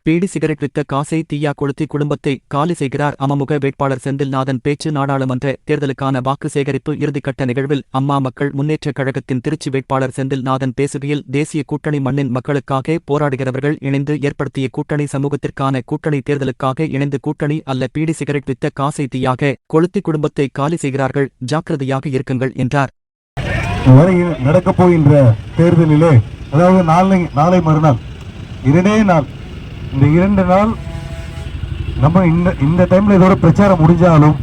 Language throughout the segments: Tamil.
பீடி சிகரெட் வித்த காசை தீயா கொளுத்தி குடும்பத்தை காலி செய்கிறார் அமமுக வேட்பாளர் செந்தில்நாதன் பேச்சு. நாடாளுமன்ற தேர்தலுக்கான வாக்கு சேகரிப்பு இறுதிக்கட்ட நிகழ்வில் அம்மா மக்கள் முன்னேற்றக் கழகத்தின் திருச்சி வேட்பாளர் செந்தில்நாதன் பேசுகையில், தேசிய கூட்டணி மண்ணின் மக்களுக்காக போராடுகிறவர்கள் இணைந்து ஏற்படுத்திய கூட்டணி, சமூகத்திற்கான கூட்டணி, தேர்தலுக்காக இணைந்து கூட்டணி அல்ல. பீடி சிகரெட் வித்த காசை தீயாக கொளுத்தி குடும்பத்தை காலி செய்கிறார்கள், ஜாக்கிரதையாக இருக்குங்கள் என்றார். நடக்கப் போகின்ற தேர்தலிலே, அதாவது நாளை மறுநாள் 2 நாள், இந்த 2 நாள் நம்ம இந்த டைம்ல இதோட பிரச்சாரம் முடிஞ்சாலும்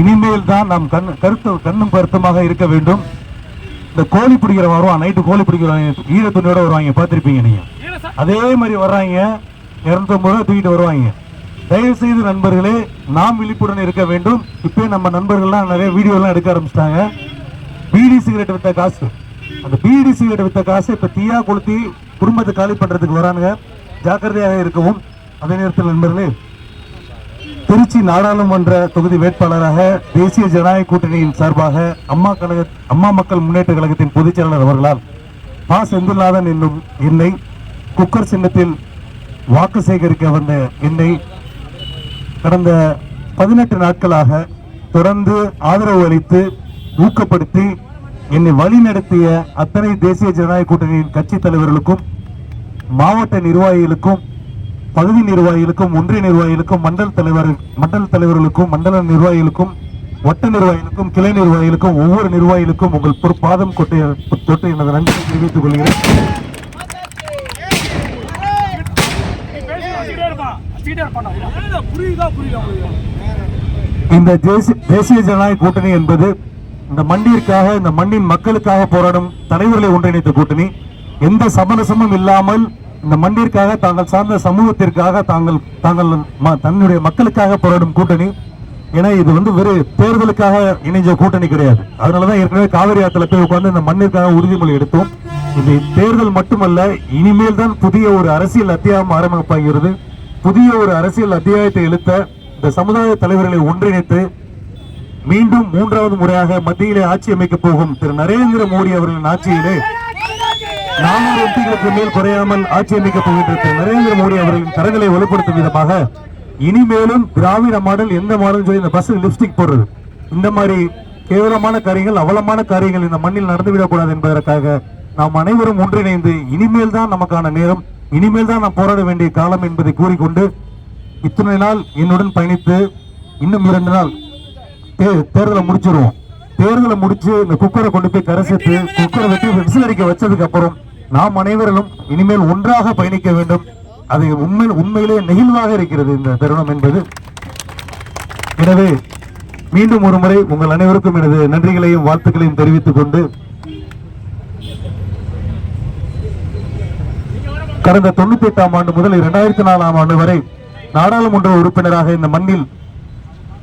இனிமேல் தான் நாம் கண்ணும் கருத்துமாக இருக்க வேண்டும். இந்த கோழி பிடிக்கிற வருவான், நைட்டு கோழி பிடிக்கிறவங்க ஈர துணியோட வருவாங்க, பார்த்துருப்பீங்க நீங்க. அதே மாதிரி வர்றாங்க, 250 ரூபா தூக்கிட்டு வருவாங்க. தயவு செய்து நண்பர்களே, நாம் விழிப்புடன் இருக்க வேண்டும். இப்போ நம்ம நண்பர்கள்லாம் நிறைய வீடியோலாம் எடுக்க ஆரம்பிச்சிட்டாங்க. பீடி சிகரெட் வித்த காசு, அந்த பீடி சிகரெட் வித்த காசு இப்ப தீயா கொளுத்தி குடும்பத்தை காலி பண்றதுக்கு வரானுங்க, ஜாக்கிரதையாக இருக்கவும். அதே நேரத்தில் நண்பர்களே, திருச்சி நாடாளுமன்ற தொகுதி வேட்பாளராக தேசிய ஜனநாயக கூட்டணியின் சார்பாக அம்மா மக்கள் முன்னேற்ற கழகத்தின் பொதுச் செயலாளர் அவர்களால் பா. செந்தில்நாதன் என்னும் என்னை குக்கர் சின்னத்தில் வாக்கு சேகரிக்க வந்த என்னை கடந்த 18 நாட்களாக தொடர்ந்து ஆதரவு அளித்து ஊக்கப்படுத்தி என்னை வழி நடத்திய அத்தனை தேசிய ஜனநாயக கூட்டணியின் கட்சி தலைவர்களுக்கும், மாவட்ட நிர்வாகிகளுக்கும், பகுதி நிர்வாகிகளுக்கும், ஒன்றிய நிர்வாகிகளுக்கும், மண்டல தலைவர்களுக்கும், மண்டல நிர்வாகிகளுக்கும், வட்ட நிர்வாகிகளுக்கும், கிளை நிர்வாகிகளுக்கும், ஒவ்வொரு நிர்வாகிகளுக்கும் உங்கள் பொற்பாதம் தொட்டு எனது நன்றியை தெரிவித்துக் கொள்கிறேன். இந்த தேசிய ஜனநாயக கூட்டணி என்பது இந்த மண்ணிற்காக, இந்த மண்ணின் மக்களுக்காக போராடும் தலைவர்களை ஒன்றிணைத்த கூட்டணி. எந்த சமரசமும் இல்லாமல் இந்த மண்ணிற்காக, தாங்கள் சார்ந்த சமூகத்திற்காக, தன்னுடைய மக்களுக்காக போராடும் கூட்டணி. ஏன்னா இது வெறும் தேர்தலுக்காக இணைஞ்ச கூட்டணி கிடையாது. அதனாலதான் ஏற்கனவே காவிரி ஆத்துல போய் உட்கார்ந்து இந்த மண்ணிற்காக உறுதிமொழி எடுத்தோம். இது தேர்தல் மட்டுமல்ல, இனிமேல் தான் புதிய ஒரு அரசியல் அத்தியாயம் ஆரம்பிப்பாகிறது. புதிய ஒரு அரசியல் அத்தியாயத்தை எழுத்த இந்த சமுதாய தலைவர்களை ஒன்றிணைத்து மீண்டும் 3வது முறையாக மத்தியிலே ஆட்சி அமைக்க போகும் திரு நரேந்திர மோடி அவர்களின் ஆட்சியிலே 400 எம்பிகளுக்கு மேல் குறையாமல் ஆட்சி அமைக்க போகின்ற திரு நரேந்திர மோடி அவர்களின் கரங்களை வலுப்படுத்தும் விதமாக இனிமேலும் திராவிட மாடல், எந்த மாடல் சொல்லி இந்த பஸ் லிப்ஸ்டிக் போடுறது, இந்த மாதிரி கேவலமான காரியங்கள், அவலமான காரியங்கள் இந்த மண்ணில் நடந்துவிடக்கூடாது என்பதற்காக நாம் அனைவரும் ஒன்றிணைந்து இனிமேல் தான் நமக்கான நேரம், இனிமேல் தான் நாம் போராட வேண்டிய காலம் என்பதை கூறிக்கொண்டு, இத்தனை நாள் என்னுடன் பயணித்து இன்னும் 2 நாள் தேர்தலை முடிச்சிருவோம். தேர்தலை முடிச்சு இந்த குக்கரை கொண்டு போய் கரை சேர்த்து குக்கரை வெட்டி விசிலடிக்க வச்சதுக்கு அப்புறம் நாம் அனைவரும் இனிமேல் ஒன்றாக பயணிக்க வேண்டும். அது உண்மையிலே நெகிழ்வாக இருக்கிறது இந்த தருணம் என்பது. எனவே மீண்டும் ஒரு முறை உங்கள் அனைவருக்கும் எனது நன்றிகளையும் வாழ்த்துக்களையும் தெரிவித்துக் கொண்டு, கடந்த 98ஆம் ஆண்டு முதல் 2004ஆம் ஆண்டு வரை நாடாளுமன்ற உறுப்பினராக இந்த மண்ணில்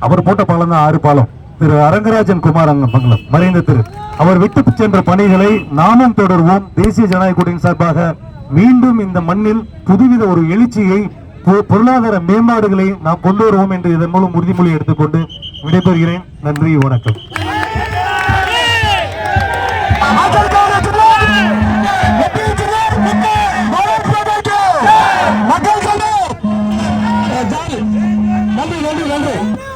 அவர் போட்ட பாலம் தான் 6 பாலம். திரு அரங்கராஜன் குமார் மங்கலம் மறைந்த அவர் விட்டு சென்ற பணிகளை நாமும் தொடர்வோம். தேசிய ஜனநாயக கூட்டணி சார்பாக மீண்டும் இந்த மண்ணில் புதுவித ஒரு எழுச்சியை, பொருளாதார மேம்பாடுகளை நாம் கொண்டு வருவோம் என்று இதன் மூலம் உறுதிமொழி எடுத்துக்கொண்டு விடைபெறுகிறேன். நன்றி, வணக்கம். நன்றி.